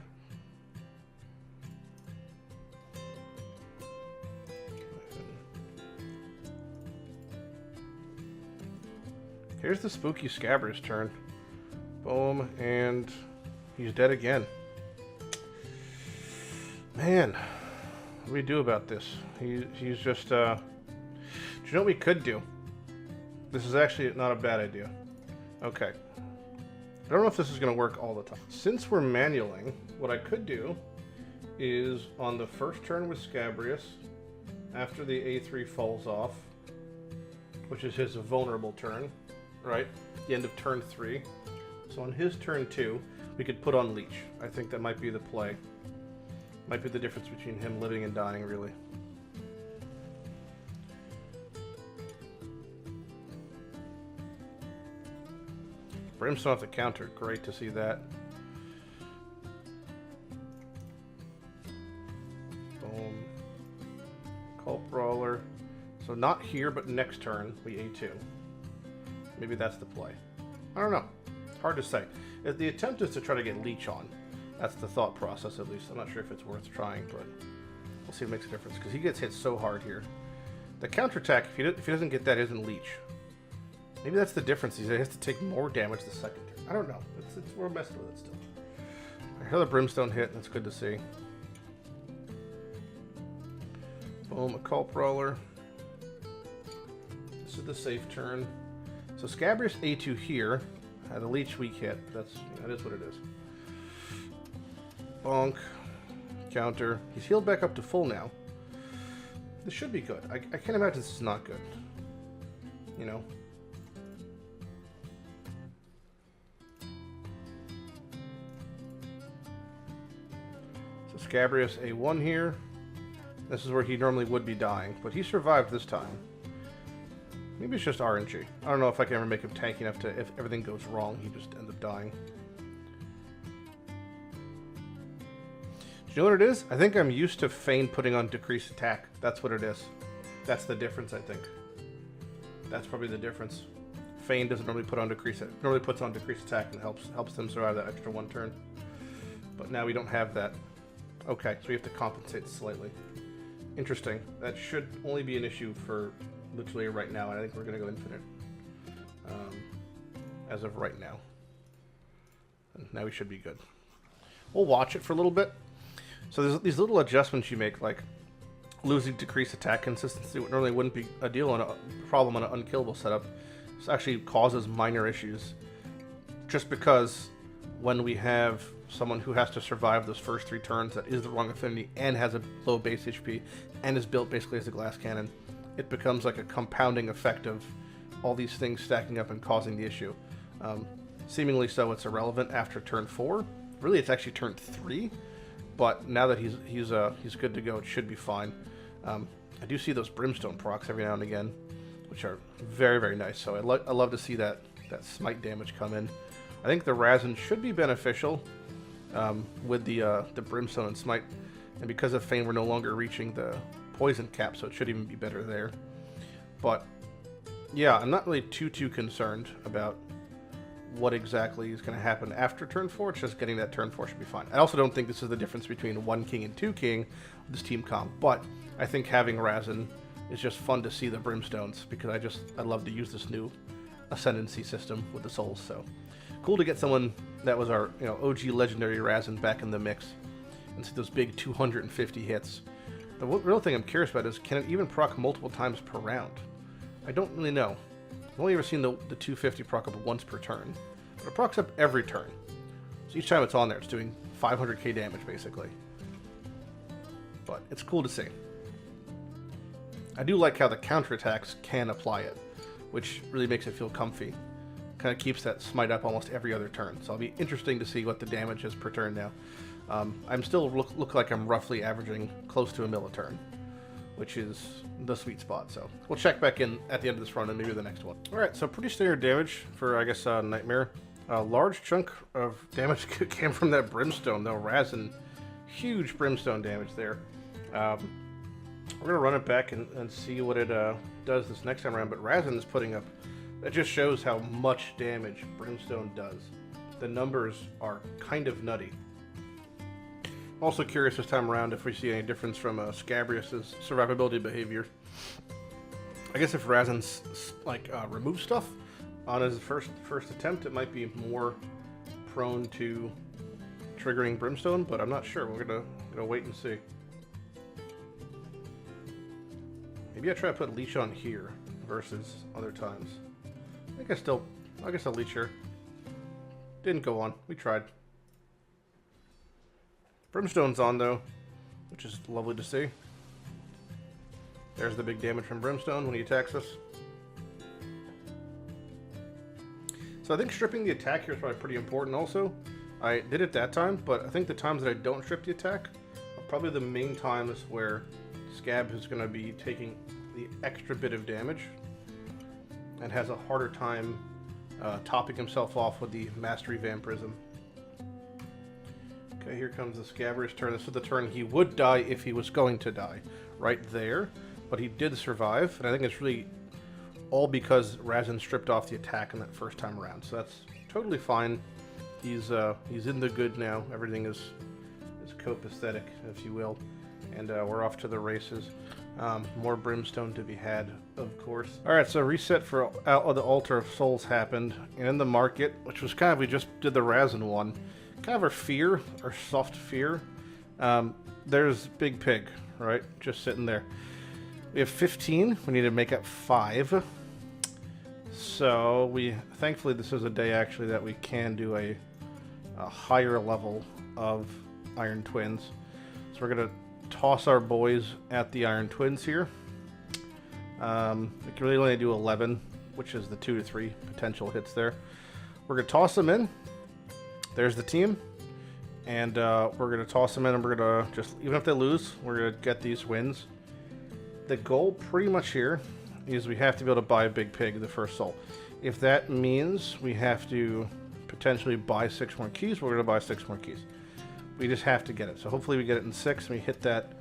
Here's the spooky Scabber's turn. Boom, and he's dead again. Man, what do we do about this? He's just, do you know what we could do? This is actually not a bad idea. Okay. I don't know if this is going to work all the time. Since we're manualing, what I could do is on the first turn with Scabrius, after the A3 falls off, which is his vulnerable turn, right? The end of turn 3. So on his turn 2, we could put on Leech. I think that might be the play. Might be the difference between him living and dying, really. Brimstone off the counter. Great to see that. Boom. Cult Brawler. So not here, but next turn, we A2. Maybe that's the play. I don't know. Hard to say. If the attempt is to try to get Leech on. That's the thought process, at least. I'm not sure if it's worth trying, but we'll see if it makes a difference, because he gets hit so hard here. The counterattack, if he doesn't get that, isn't Leech. Maybe that's the difference. He has to take more damage the second turn. I don't know. We're messing with it still. I hear the Brimstone hit, and that's good to see. Boom, a Cult Brawler. This is the safe turn. So Scabrius A2 here had a Leech weak hit. That is what it is. Bonk. Counter. He's healed back up to full now. This should be good. I can't imagine this is not good. You know? Scabrius A1 here. This is where he normally would be dying, but he survived this time. Maybe it's just RNG. I don't know if I can ever make him tanky enough to, if everything goes wrong, he just ends up dying. Do you know what it is? I think I'm used to Feign putting on decreased attack. That's what it is. That's the difference, I think. That's probably the difference. Feign doesn't normally put on decreased, normally puts on decreased attack and helps them survive that extra one turn. But now we don't have that. Okay, so we have to compensate slightly. Interesting. That should only be an issue for literally right now, and I think we're going to go infinite. As of right now. And now we should be good. We'll watch it for a little bit. So there's these little adjustments you make, like losing decreased attack consistency, what normally wouldn't be a deal on a problem on an unkillable setup. This actually causes minor issues. Just because when we have someone who has to survive those first 3 turns that is the wrong affinity and has a low base HP and is built basically as a glass cannon, it becomes like a compounding effect of all these things stacking up and causing the issue. seemingly so it's irrelevant after turn 4. Really, it's actually turn 3, but now that he's good to go, it should be fine. I do see those brimstone procs every now and again, which are very, very nice. So I love to see that smite damage come in. I think the Razin should be beneficial with the brimstone and smite, and because of Fane, we're no longer reaching the poison cap, so it should even be better there. But yeah, I'm not really too concerned about what exactly is going to happen after turn 4. It's just getting that turn 4 should be fine. I also don't think this is the difference between 1 king and 2 king with this team comp, but I think having Razin is just fun to see the brimstones, because I love to use this new ascendancy system with the souls. So cool to get someone that was our OG legendary Razin back in the mix and see those big 250 hits. The real thing I'm curious about is, can it even proc multiple times per round? I don't really know. I've only ever seen the 250 proc up once per turn, but it procs up every turn. So each time it's on there, it's doing 500k damage basically. But it's cool to see. I do like how the counterattacks can apply it, which really makes it feel comfy. Kind of keeps that smite up almost every other turn. So it'll be interesting to see what the damage is per turn now. I'm still look like I'm roughly averaging close to a mil a turn, which is the sweet spot. So we'll check back in at the end of this run and maybe the next one. All right, so pretty standard damage for, I guess, Nightmare. A large chunk of damage came from that brimstone, though. Razin, huge brimstone damage there. We're gonna run it back and see what it does this next time around. But Razin is putting up. That just shows how much damage brimstone does. The numbers are kind of nutty. Also curious this time around if we see any difference from Scabrius's survivability behavior. I guess if Razin's removes stuff on his first attempt, it might be more prone to triggering brimstone, but I'm not sure. We're gonna wait and see. Maybe I try to put leech on here versus other times. I guess I'll leech here. Didn't go on. We tried. Brimstone's on though, which is lovely to see. There's the big damage from Brimstone when he attacks us. So I think stripping the attack here is probably pretty important also. I did it that time, but I think the times that I don't strip the attack are probably the main times where Scab is going to be taking the extra bit of damage and has a harder time topping himself off with the Mastery Vampirism. Okay, here comes the Scabrious turn. This is the turn he would die if he was going to die. Right there. But he did survive, and I think it's really all because Razin stripped off the attack in that first time around. So that's totally fine. He's in the good now. Everything is copacetic, if you will. And we're off to the races. More brimstone to be had, of course. Alright, so reset for the Altar of Souls happened. And in the market, which was kind of, we just did the Razin one. Kind of our fear, our soft fear. There's Big Pig, right? Just sitting there. We have 15. We need to make up 5. So thankfully this is a day actually that we can do a higher level of Iron Twins. So we're gonna toss our boys at the Iron Twins here. We can really only do 11, which is the 2 to 3 potential hits there. We're gonna toss them in. There's the team, and we're gonna toss them in, and we're gonna just, even if they lose, we're gonna get these wins. The goal pretty much here is we have to be able to buy a Big Pig, the first soul. If that means we have to potentially buy 6 more keys, we're gonna buy 6 more keys. We just have to get it. So hopefully we get it in 6 and we hit that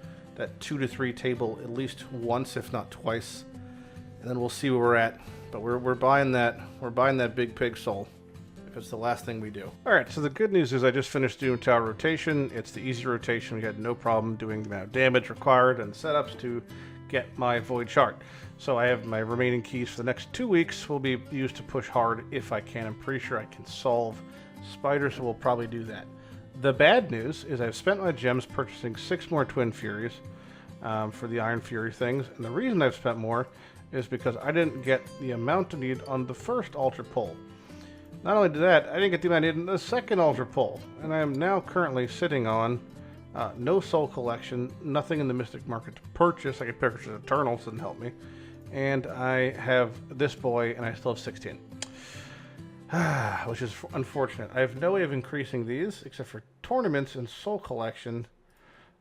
2 to 3 table at least once, if not twice, and then we'll see where we're at. But we're buying that Big Pig soul if it's the last thing we do. All right, so the good news is I just finished doing tower rotation. It's the easy rotation. We had no problem doing the amount of damage required and setups to get my Void Shard. So I have my remaining keys for the next 2 weeks will be used to push hard if I can. I'm pretty sure I can solve spiders, so we'll probably do that. The bad news is I've spent my gems purchasing 6 more Twin Furies for the Iron Fury things. And the reason I've spent more is because I didn't get the amount I need on the first Altar Pull. Not only did that, I didn't get the amount I needed in the second Altar Pull. And I am now currently sitting on no soul collection, nothing in the Mystic Market to purchase. I could purchase Eternals, didn't help me. And I have this boy, and I still have 16. Which is unfortunate. I have no way of increasing these except for tournaments and soul collection.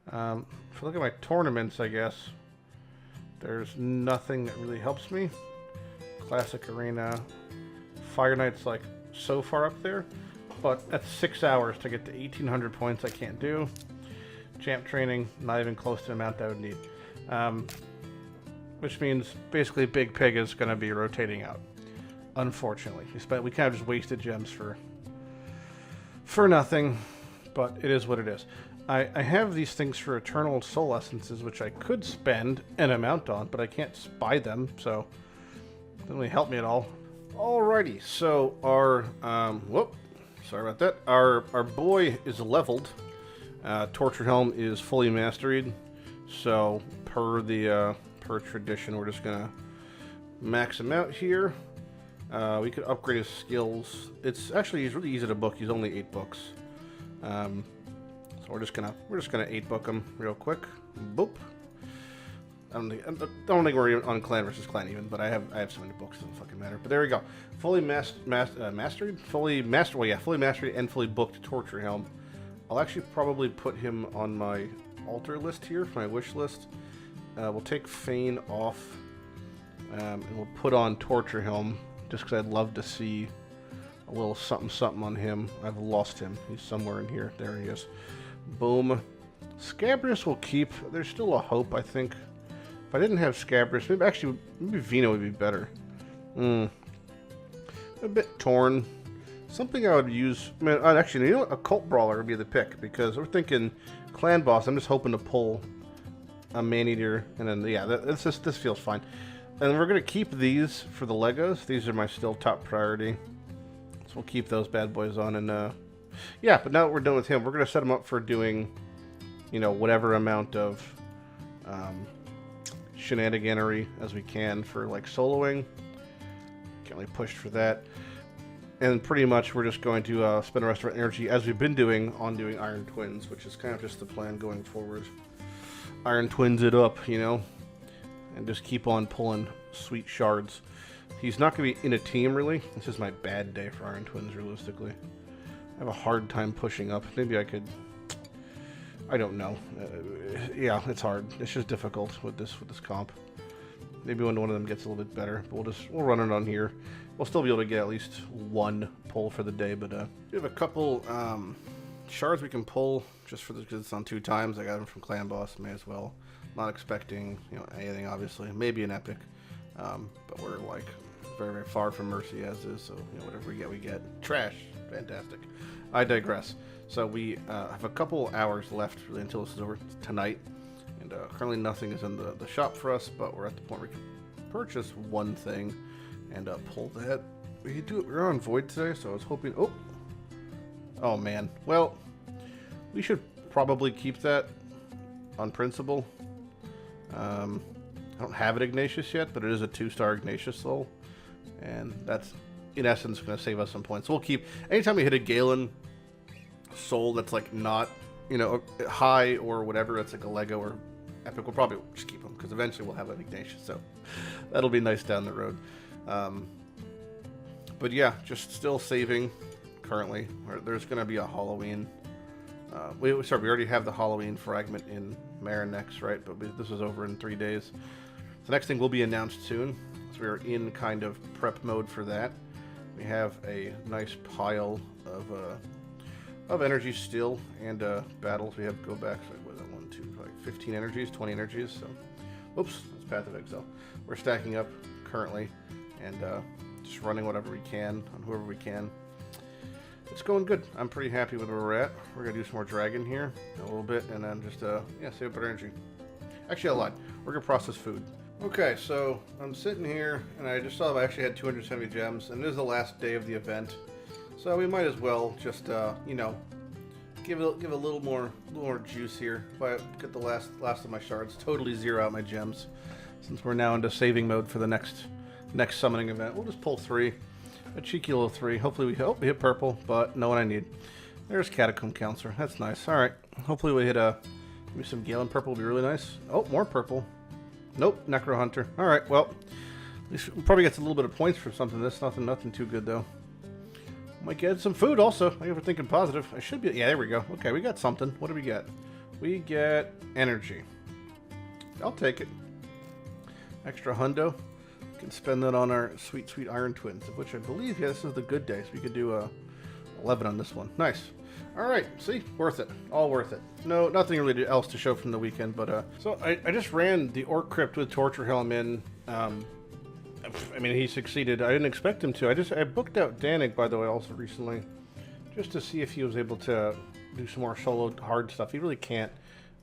If I look at my tournaments, I guess there's nothing that really helps me. Classic Arena, Fire Knight's like so far up there, but that's 6 hours to get to 1,800 points. I can't do. Champ training, not even close to the amount I would need. Which means basically Big Pig is going to be rotating out. Unfortunately, we kind of just wasted gems for nothing, but it is what it is. I have these things for Eternal Soul Essences, which I could spend an amount on, but I can't buy them, so it doesn't really help me at all. Alrighty, so our sorry about that. Our boy is leveled. Torture Helm is fully mastered, so per tradition, we're just gonna max him out here. We could upgrade his skills. He's really easy to book. He's only 8 books. So we're just gonna 8 book him real quick. Boop. I don't think we're on clan versus clan even, but I have so many books, it doesn't fucking matter. But there we go. Fully mastered, fully mastered and fully booked Torture Helm. I'll actually probably put him on my altar list here for my wish list. We'll take Fane off, and we'll put on Torture Helm. Just because I'd love to see a little something on him. I've lost him. He's somewhere in here. There he is. Boom. Scabrous will keep. There's still a hope, I think. If I didn't have Scabrous, maybe Vino would be better. A bit torn. Something I would use. I mean, actually, you know what? Occult Brawler would be the pick because we're thinking Clan Boss. I'm just hoping to pull a Man-Eater, and then yeah, this feels fine. And we're going to keep these for the Legos. These are my still top priority. So we'll keep those bad boys on. And, yeah, but now that we're done with him, we're going to set him up for doing, whatever amount of shenaniganery as we can for, like, soloing. Can't really push for that. And pretty much we're just going to spend the rest of our energy, as we've been doing, on doing Iron Twins, which is kind of just the plan going forward. Iron Twins it up, and just keep on pulling sweet shards. He's not going to be in a team, really. This is my bad day for Iron Twins, realistically. I have a hard time pushing up. Maybe I could... I don't know. Yeah, it's hard. It's just difficult with this comp. Maybe when one of them gets a little bit better. But we'll run it on here. We'll still be able to get at least one pull for the day. But we have a couple shards we can pull just for this because it's on 2 times. I got them from Clan Boss. May as well. Not expecting anything, obviously. Maybe an epic, but we're like very, very far from Mercy as is. So whatever we get. Trash. Fantastic. I digress. So we have a couple hours left really until this is over tonight, and currently nothing is in the shop for us. But we're at the point where we can purchase one thing and pull that. We're on Void today, so I was hoping. Oh man. Well, we should probably keep that on principle. I don't have it Ignatius yet, but it is a 2-star Ignatius soul, and that's in essence going to save us some points. So we'll keep anytime we hit a Gaellen soul that's like not high or whatever, that's like a Lego or epic. We'll probably just keep them because eventually we'll have an Ignatius, so that'll be nice down the road. But yeah, just still saving currently. There's going to be a Halloween. We already have the Halloween fragment in Marinex, right? But this is over in 3 days. The next thing will be announced soon. So we are in kind of prep mode for that. We have a nice pile of energy still and battles. We have to go back. So what is that? 1, 2, like 15 energies, 20 energies. So, whoops, that's Path of Exile. We're stacking up currently and just running whatever we can on whoever we can. It's going good. I'm pretty happy with where we're at. We're going to do some more dragon here in a little bit, and then just, save up our energy. Actually, I lied. We're going to process food. Okay, so I'm sitting here, and I just saw I actually had 270 gems, and it is the last day of the event. So we might as well just, give a little more juice here. But get the last of my shards. Totally zero out my gems, since we're now into saving mode for the next summoning event. We'll just pull 3. A cheeky little 3. Hopefully we hit purple, but not what I need. There's Catacomb Counselor. That's nice. Alright. Hopefully we hit maybe some Gaellen purple will be really nice. Oh, more purple. Nope. Necro Hunter. Alright, well. We'll probably get a little bit of points for something. That's nothing too good, though. Might get some food also. I guess we're thinking positive. I should be. Yeah, there we go. Okay, we got something. What do we get? We get energy. I'll take it. Extra hundo. Can spend that on our sweet, sweet Iron Twins, of which I believe, yeah, this is the good day, so we could do 11 on this one. Nice. All right, see, worth it. All worth it. No, nothing really else to show from the weekend, but so I just ran the Orc Crypt with Torture Helm in. I mean, he succeeded. I didn't expect him to. I booked out Danig, by the way, also recently, just to see if he was able to do some more solo hard stuff. He really can't.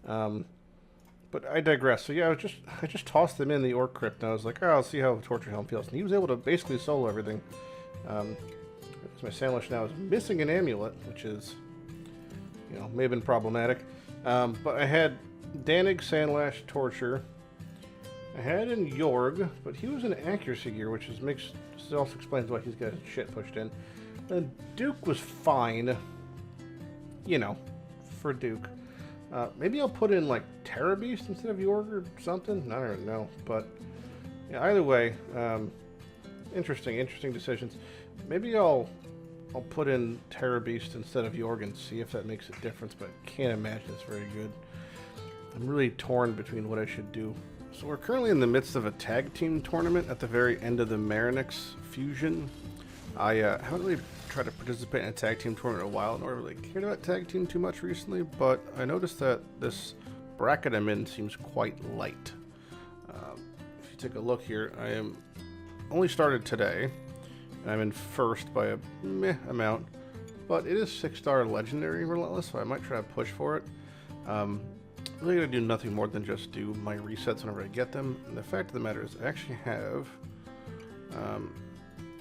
But I digress. So yeah, I just tossed him in the Orc Crypt, and I was like, oh, I'll see how Torture Helm feels. And he was able to basically solo everything. My Sandlash now is missing an amulet, which is, you know, may have been problematic. But I had Danig, Sandlash, Torture. I had in Yorg, but he was in accuracy gear, which also explains why he's got his shit pushed in. And Duke was fine, you know, for Duke. Maybe I'll put in like Terra Beast instead of Yorg or something. I don't know, but yeah, either way, interesting decisions. Maybe I'll put in Terra Beast instead of Yorg and see if that makes a difference, but I can't imagine it's very good. I'm really torn between what I should do. So we're currently in the midst of a tag team tournament at the very end of the Marinix fusion. I haven't really tried to participate in a tag team tournament in a while, nor really cared about tag team too much recently, but I noticed that this bracket I'm in seems quite light. If you take a look here, I am only started today, and I'm in first by a meh amount, but it is 6-star legendary relentless, so I might try to push for it. Really gonna do nothing more than just do my resets whenever I get them. And the fact of the matter is I actually have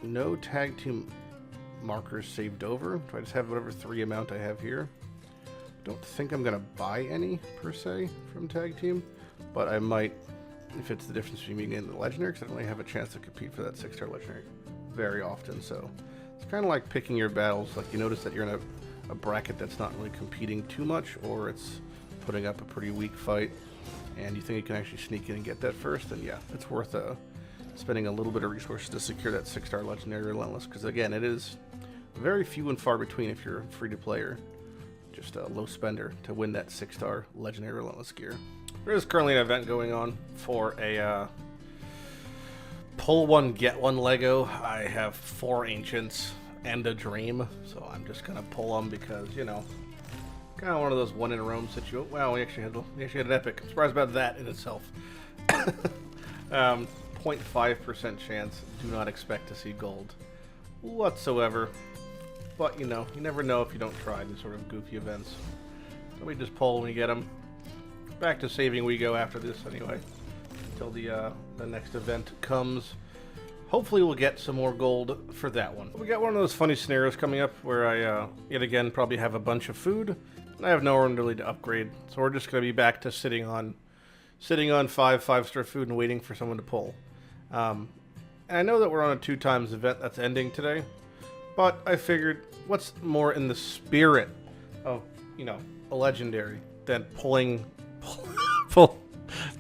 no tag team markers saved over, so I just have whatever 3 amount I have here. Don't think I'm gonna buy any per se from tag team, but I might if it's the difference between me and the legendary, because I don't really have a chance to compete for that 6-star legendary very often. So it's kind of like picking your battles. Like you notice that you're in a bracket that's not really competing too much, or it's putting up a pretty weak fight, and you think you can actually sneak in and get that first, then yeah, it's worth spending a little bit of resources to secure that 6-star legendary relentless, because again, it is very few and far between if you're a free-to-play or just a low spender to win that 6-star legendary relentless gear. There is currently an event going on for a pull one get one Lego. I have 4 ancients and a dream, so I'm just gonna pull them because, you know, kind of one of those one in Rome situations. Wow, we actually had an epic. I'm surprised about that in itself. 0.5% chance. Do not expect to see gold whatsoever. But you know, you never know if you don't try these sort of goofy events. So we just pull when we get them. Back to saving we go after this anyway, until the next event comes. Hopefully we'll get some more gold for that one. We got one of those funny scenarios coming up where I yet again probably have a bunch of food and I have nowhere really to upgrade, so we're just going to be back to sitting on 5-star food and waiting for someone to pull. And I know that we're on a 2 times event that's ending today, but I figured what's more in the spirit of, you know, a legendary than pulling 2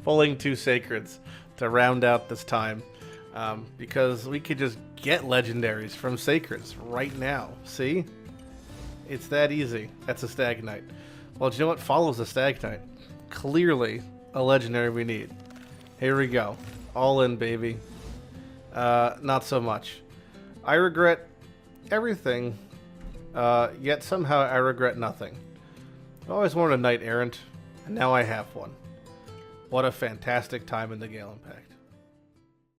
sacreds to round out this time, because we could just get legendaries from sacreds right now. See? It's that easy. That's a Stag Knight. Well, do you know what follows a Stag Knight? Clearly a legendary we need. Here we go. All in, baby. Not so much. I regret everything, yet somehow I regret nothing. I always wanted a knight errant, and now I have one. What a fantastic time in the Gaellen Pact.